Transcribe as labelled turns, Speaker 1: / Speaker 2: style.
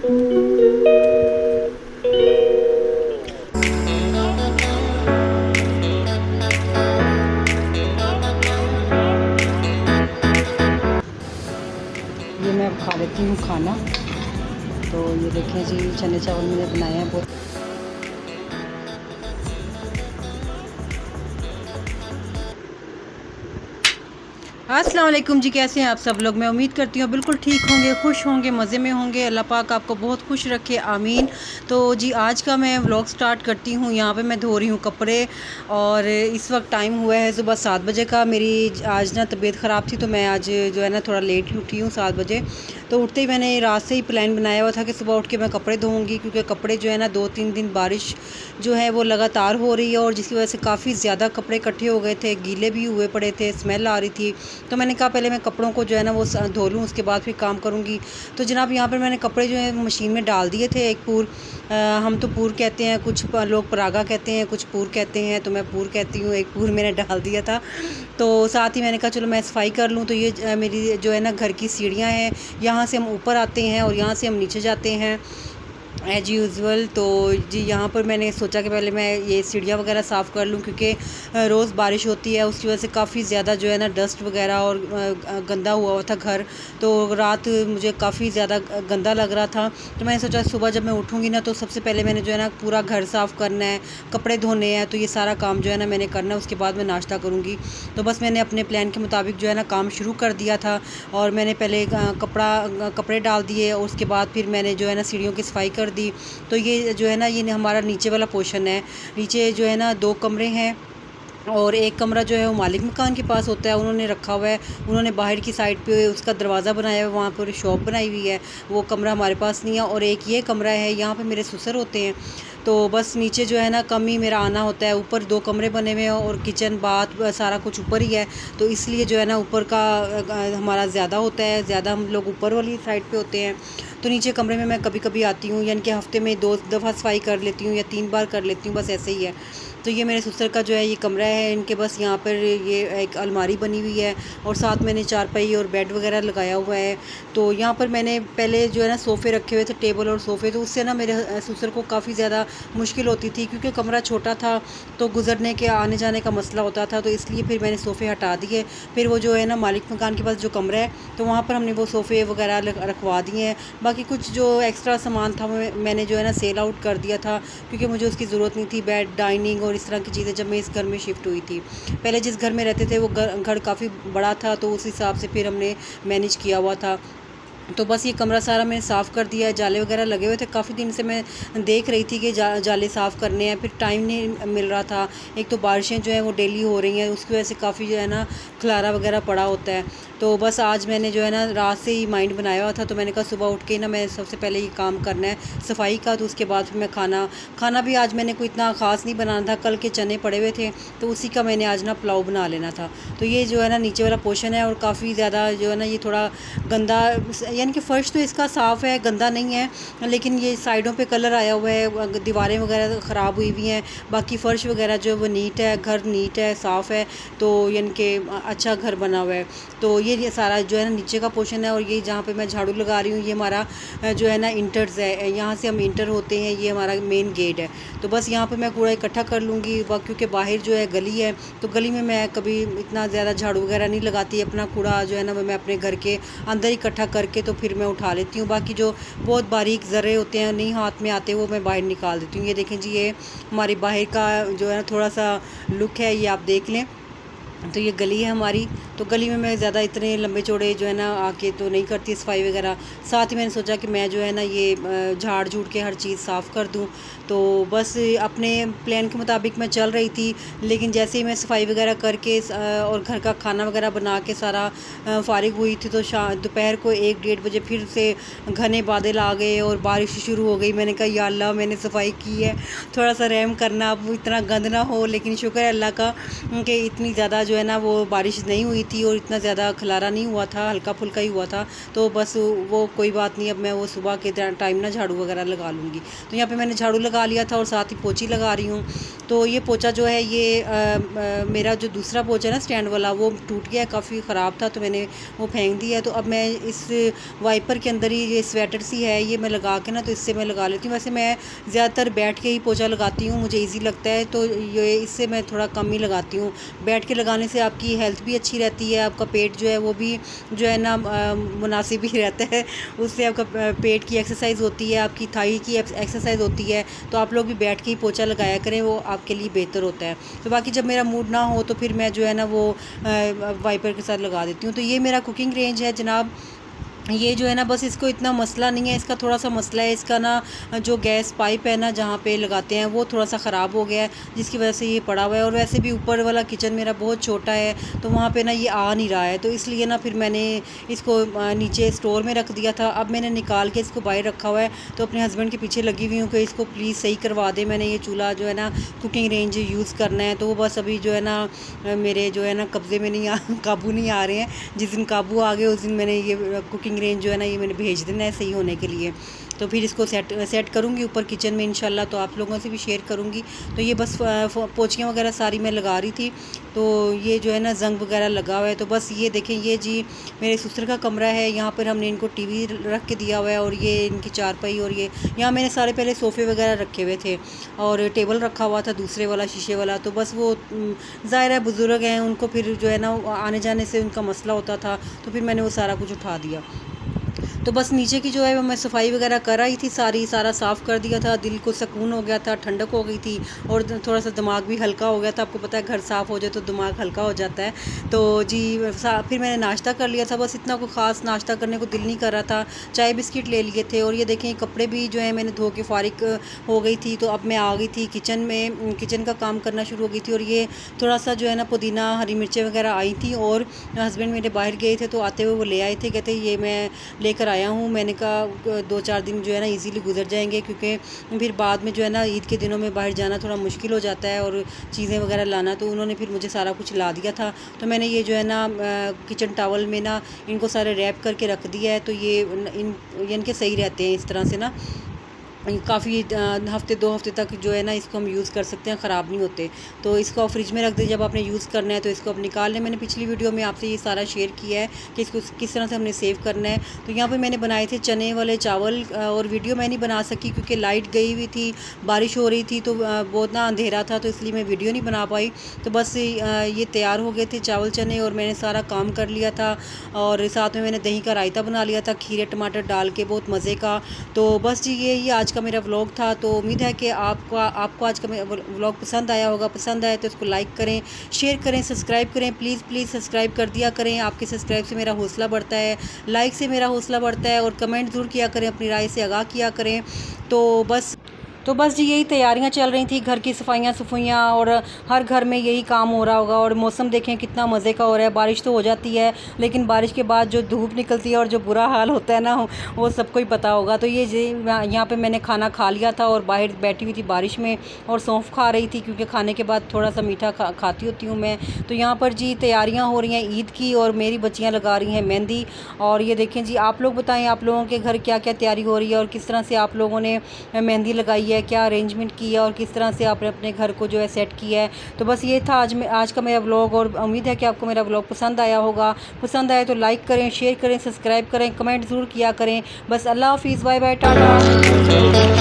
Speaker 1: ये मैं अब खा लेती हूँ खाना। तो ये देखें जी, चने चावल मैंने बनाए हैं बहुत। अस्सलाम वालेकुम जी, कैसे हैं आप सब लोग। मैं उम्मीद करती हूँ बिल्कुल ठीक होंगे, खुश होंगे, मज़े में होंगे। अल्लाह पाक आपको बहुत खुश रखे, आमीन। तो जी आज का मैं व्लॉग स्टार्ट करती हूँ। यहाँ पे मैं धो रही हूँ कपड़े और इस वक्त टाइम हुआ है सुबह 7 बजे का। मेरी आज ना तबीयत ख़राब थी तो मैं आज जो है ना थोड़ा लेट ही उठी हूँ 7 बजे। तो उठते ही मैंने रात से ही प्लान बनाया हुआ था कि सुबह उठ के मैं कपड़े धोऊँगी, क्योंकि कपड़े जो है ना 2-3 दिन बारिश जो है वो लगातार हो रही है और जिसकी वजह से काफ़ी ज़्यादा कपड़े इकट्ठे हो गए थे, गीले भी हुए पड़े थे, स्मेल आ रही थी। तो मैंने कहा पहले मैं कपड़ों को जो है ना वो धो लूँ, उसके बाद फिर काम करूँगी। तो जनाब यहाँ पर मैंने कपड़े जो है मशीन में डाल दिए थे। एक पूर, हम तो पूर कहते हैं, कुछ लोग परागा कहते हैं, कुछ पूर कहते हैं, तो मैं पूर कहती हूँ। एक पूर मैंने डाल दिया था। तो साथ ही मैंने कहा चलो मैं सफाई कर लूँ। तो ये मेरी जो है ना घर की सीढ़ियाँ हैं, यहाँ से हम ऊपर आते हैं और यहाँ से हम नीचे जाते हैं एज यूज़ुअल। तो जी यहाँ पर मैंने सोचा कि पहले मैं ये सीढ़ियाँ वगैरह साफ़ कर लूँ, क्योंकि रोज़ बारिश होती है, उसकी वजह से काफ़ी ज़्यादा जो है ना डस्ट वगैरह और गंदा हुआ था घर। तो रात मुझे काफ़ी ज़्यादा गंदा लग रहा था। तो मैंने सोचा सुबह जब मैं उठूँगी ना तो सबसे पहले मैंने जो है ना पूरा घर साफ़ करना है, कपड़े धोने हैं। तो ये सारा काम जो है ना मैंने करना है, उसके बाद मैं नाश्ता करूँगी। तो बस मैंने अपने प्लान के मुताबिक जो है ना काम शुरू कर दिया था और मैंने पहले कपड़े डाल दिए और उसके बाद फिर मैंने जो है ना सीढ़ियों की सफाई कर दी। तो ये जो है ना ये हमारा नीचे वाला पोर्शन है। नीचे जो है ना 2 कमरे हैं और एक कमरा जो है वो मालिक मकान के पास होता है, उन्होंने रखा हुआ है। उन्होंने बाहर की साइड पे उसका दरवाज़ा बनाया हुआ है, वहाँ पर शॉप बनाई हुई है। वो कमरा हमारे पास नहीं है। और एक ये कमरा है, यहाँ पे मेरे ससुर होते हैं। तो बस नीचे जो है ना कम ही मेरा आना होता है। ऊपर 2 कमरे बने हुए हैं और किचन बाथ सारा कुछ ऊपर ही है। तो इसलिए जो है ना ऊपर का हमारा ज़्यादा होता है, ज़्यादा हम लोग ऊपर वाली साइड पे होते हैं। तो नीचे कमरे में मैं कभी कभी आती हूँ, यानी कि हफ़्ते में 2 दफ़ा सफाई कर लेती हूँ या 3 बार कर लेती हूँ, बस ऐसे ही है। तो ये मेरे ससुर का जो है ये कमरा है। इनके बस यहाँ पर ये एक अलमारी बनी हुई है और साथ मैंने चारपाई और बेड वगैरह लगाया हुआ है। तो यहाँ पर मैंने पहले जो है ना सोफ़े रखे हुए थे, टेबल और सोफ़े। तो उससे ना मेरे ससुर को काफ़ी ज़्यादा मुश्किल होती थी, क्योंकि कमरा छोटा था तो गुज़रने के आने जाने का मसला होता था। तो इसलिए फिर मैंने सोफ़े हटा दिए। फिर वो जो है ना मालिक मकान के पास जो कमरा है तो वहाँ पर हमने वो सोफ़े वगैरह रखवा दिए हैं। बाकी कुछ जो एक्स्ट्रा सामान था मैंने जो है ना सेल आउट कर दिया था, क्योंकि मुझे उसकी ज़रूरत नहीं थी। बेड, डाइनिंग और इस तरह की चीज़ें जब मैं इस घर में शिफ्ट हुई थी। पहले जिस घर में रहते थे वो घर काफ़ी बड़ा था, तो उस हिसाब से फिर हमने मैनेज किया हुआ था। तो बस ये कमरा सारा मैंने साफ़ कर दिया है। जाले वगैरह लगे हुए थे, काफ़ी दिन से मैं देख रही थी कि जाले साफ़ करने हैं, फिर टाइम नहीं मिल रहा था। एक तो बारिशें जो हैं वो डेली हो रही हैं, उसकी वजह से काफ़ी जो है ना खलारा वगैरह पड़ा होता है। तो बस आज मैंने जो है ना रात से ही माइंड बनाया हुआ था। तो मैंने कहा सुबह उठ के ना मैं सबसे पहले ये काम करना है सफाई का। तो उसके बाद फिर मैं खाना भी आज मैंने कोई इतना ख़ास नहीं बनाना था। कल के चने पड़े हुए थे तो उसी का मैंने आज ना पुलाव बना लेना था। तो ये जो है ना नीचे वाला पोर्शन है और काफ़ी ज़्यादा जो है ना ये थोड़ा गंदा, यानी कि फ़र्श तो इसका साफ़ है, गंदा नहीं है, लेकिन ये साइडों पे कलर आया हुआ है, दीवारें वगैरह ख़राब हुई हुई हैं। बाकी फ़र्श वगैरह जो है वो नीट है, घर नीट है, साफ़ है। तो यानी कि अच्छा घर बना हुआ है। तो ये सारा जो है ना नीचे का पोर्शन है। और ये जहाँ पे मैं झाड़ू लगा रही हूँ ये हमारा जो है ना इंटर्स है, यहाँ से हम इंटर होते हैं, ये हमारा मेन गेट है। तो बस यहाँ पे मैं कूड़ा इकट्ठा कर लूँगी, क्योंकि बाहर जो है गली है, तो गली में मैं कभी इतना ज़्यादा झाड़ू वगैरह नहीं लगाती। अपना कूड़ा जो है ना मैं अपने घर के अंदर इकट्ठा करके तो फिर मैं उठा लेती हूँ। बाकी जो बहुत बारीक ज़र्रे होते हैं नहीं हाथ में आते, वो मैं बाहर निकाल देती हूँ। ये देखें जी, ये हमारी बाहर का जो है ना थोड़ा सा लुक है, ये आप देख लें। तो ये गली है हमारी। तो गली में मैं ज़्यादा इतने लंबे चौड़े जो है ना आके तो नहीं करती सफाई वगैरह। साथ ही मैंने सोचा कि मैं जो है ना ये झाड़ झूड़ के हर चीज़ साफ़ कर दूँ। तो बस अपने प्लान के मुताबिक मैं चल रही थी, लेकिन जैसे ही मैं सफाई वगैरह करके और घर का खाना वगैरह बना के सारा फ़ारिग हुई थी तो दोपहर को 1-1:30 बजे फिर से घने बादल आ गए और बारिश शुरू हो गई। मैंने कहा या अल्लाह, मैंने सफाई की है, थोड़ा सा रहम करना, अब इतना गंद ना हो। लेकिन शुक्र है अल्लाह का कि इतनी ज़्यादा जो जो है ना वो बारिश नहीं हुई थी और इतना ज़्यादा खलारा नहीं हुआ था, हल्का फुल्का ही हुआ था। तो बस वो कोई बात नहीं, अब मैं वो सुबह के टाइम ना झाड़ू वगैरह लगा लूँगी। तो यहाँ पे मैंने झाड़ू लगा लिया था और साथ ही पोछी लगा रही हूँ। तो ये पोछा जो है ये मेरा जो दूसरा पोछा है ना स्टैंड वाला, वो टूट गया, काफ़ी ख़राब था, तो मैंने वो फेंक दिया है। तो अब मैं इस वाइपर के अंदर ही ये स्वेटर सी है, ये मैं लगा के ना, तो इससे मैं लगा लेती हूँ। वैसे मैं ज़्यादातर बैठ के ही पोछा लगाती हूँ, मुझे ईजी लगता है, तो ये इससे मैं थोड़ा कम ही लगाती हूँ। बैठ के लगाने से आपकी हेल्थ भी अच्छी रहती है, आपका पेट जो है वो भी जो है ना मुनासिब ही रहता है, उससे आपका पेट की एक्सरसाइज होती है, आपकी थाई की एक्सरसाइज होती है। तो आप लोग भी बैठ के ही पोछा लगाया करें, वो आपके लिए बेहतर होता है। तो बाकी जब मेरा मूड ना हो तो फिर मैं जो है ना वो वाइपर के साथ लगा देती हूँ। तो ये मेरा कुकिंग रेंज है जनाब। ये जो है ना बस इसको इतना मसला नहीं है, इसका थोड़ा सा मसला है, इसका ना जो गैस पाइप है ना जहाँ पे लगाते हैं वो थोड़ा सा ख़राब हो गया है, जिसकी वजह से ये पड़ा हुआ है। और वैसे भी ऊपर वाला किचन मेरा बहुत छोटा है, तो वहाँ पे ना ये आ नहीं रहा है, तो इसलिए ना फिर मैंने इसको नीचे स्टोर में रख दिया था। अब मैंने निकाल के इसको बाहर रखा हुआ है, तो अपने हस्बैंड के पीछे लगी हुई हूँ कि इसको प्लीज़ सही करवा दे। मैंने ये चूल्हा जो है ना कुकिंग रेंज यूज़ करना है, तो वो बस अभी जो है ना मेरे जो है ना कब्ज़े में नहीं काबू नहीं आ रहे हैं। जिस दिन काबू आ गए उस दिन मैंने ये कुकिंग रेंज जो है ना ये मैंने भेज देना है सही होने के लिए। तो फिर इसको सेट करूँगी ऊपर किचन में इंशाल्लाह, तो आप लोगों से भी शेयर करूँगी। तो ये बस पोछियाँ वगैरह सारी मैं लगा रही थी, तो ये जो है ना जंग वगैरह लगा हुआ है। तो बस ये देखें, ये जी मेरे ससुर का कमरा है, यहाँ पर हमने इनको टीवी रख के दिया हुआ है, और ये इनकी चारपाई, और ये यहाँ मैंने सारे पहले सोफ़े वगैरह रखे हुए थे और टेबल रखा हुआ था दूसरे वाला शीशे वाला। तो बस वो ज़ाहिर है बुज़ुर्ग हैं, उनको फिर जो है ना आने जाने से उनका मसला होता था, तो फिर मैंने वो सारा कुछ उठा दिया। तो बस नीचे की जो है वो मैं सफाई वगैरह कर आई थी, सारा साफ़ कर दिया था, दिल को सुकून हो गया था, ठंडक हो गई थी, और थोड़ा सा दिमाग भी हल्का हो गया था। आपको पता है घर साफ़ हो जाए तो दिमाग हल्का हो जाता है। तो जी फिर मैंने नाश्ता कर लिया था, बस इतना कोई ख़ास नाश्ता करने को दिल नहीं कर रहा था, चाय बिस्किट ले लिए थे। और ये देखें कपड़े भी जो है मैंने धो के फारिग हो गई थी, तो अब मैं आ गई थी किचन में, किचन का काम करना शुरू हो गई थी। और ये थोड़ा सा जो है ना पुदीना, हरी मिर्चें वगैरह आई थी, और हस्बैंड मेरे बाहर गए थे, तो आते हुए वो ले आए थे, कहते ये मैं लेकर आया हूँ। मैंने कहा 2-4 दिन जो है ना इजीली गुजर जाएंगे, क्योंकि फिर बाद में जो है ना ईद के दिनों में बाहर जाना थोड़ा मुश्किल हो जाता है और चीज़ें वगैरह लाना। तो उन्होंने फिर मुझे सारा कुछ ला दिया था, तो मैंने ये जो है ना किचन टॉवल में ना इनको सारे रैप करके रख दिया है। तो ये इनके सही रहते हैं इस तरह से ना, काफ़ी हफ़्ते 2 हफ़्ते तक जो है ना इसको हम यूज़ कर सकते हैं, ख़राब नहीं होते। तो इसको फ्रिज में रख दें, जब आपने यूज़ करना है तो इसको अब निकाल लें। मैंने पिछली वीडियो में आपसे ये सारा शेयर किया है कि इसको किस तरह से हमने सेव करना है। तो यहाँ पे मैंने बनाए थे चने वाले चावल, और वीडियो मैं नहीं बना सकी क्योंकि लाइट गई हुई थी, बारिश हो रही थी, तो बहुत ना अंधेरा था, तो इसलिए मैं वीडियो नहीं बना पाई। तो बस ये तैयार हो गए थे चावल चने, और मैंने सारा काम कर लिया था, और साथ में मैंने दही का रायता बना लिया था खीरे टमाटर डाल के, बहुत मज़े का। तो बस जी ये आज का मेरा व्लॉग था। तो उम्मीद है कि आपको आज का मेरा व्लॉग पसंद आया होगा। पसंद आए तो इसको लाइक करें, शेयर करें, सब्सक्राइब करें, प्लीज़ सब्सक्राइब कर दिया करें। आपके सब्सक्राइब से मेरा हौसला बढ़ता है, लाइक से मेरा हौसला बढ़ता है, और कमेंट ज़रूर किया करें, अपनी राय से आगाह किया करें। तो बस जी यही तैयारियां चल रही थी, घर की सफाइयाँ, और हर घर में यही काम हो रहा होगा। और मौसम देखें कितना मज़े का हो रहा है, बारिश तो हो जाती है, लेकिन बारिश के बाद जो धूप निकलती है और जो बुरा हाल होता है ना, वो सबको ही पता होगा। तो ये यहाँ पे मैंने खाना खा लिया था, और बाहर बैठी हुई थी बारिश में, और सौंफ खा रही थी, क्योंकि खाने के बाद थोड़ा सा मीठा खाती होती हूँ मैं। तो यहाँ पर जी तैयारियाँ हो रही हैं ईद की, और मेरी बच्चियाँ लगा रही हैं मेहंदी। और ये देखें जी, आप लोग बताएँ, आप लोगों के घर क्या क्या तैयारी हो रही है, और किस तरह से आप लोगों ने मेहंदी लगाई है, क्या अरेंजमेंट की है, और किस तरह से आपने अपने घर को जो है सेट किया है। तो बस ये था आज का मेरा व्लॉग, और उम्मीद है कि आपको मेरा व्लॉग पसंद आया होगा। पसंद आए तो लाइक करें, शेयर करें, सब्सक्राइब करें, कमेंट ज़रूर किया करें। बस अल्लाह हाफिज़, बाय बाय, टाटा।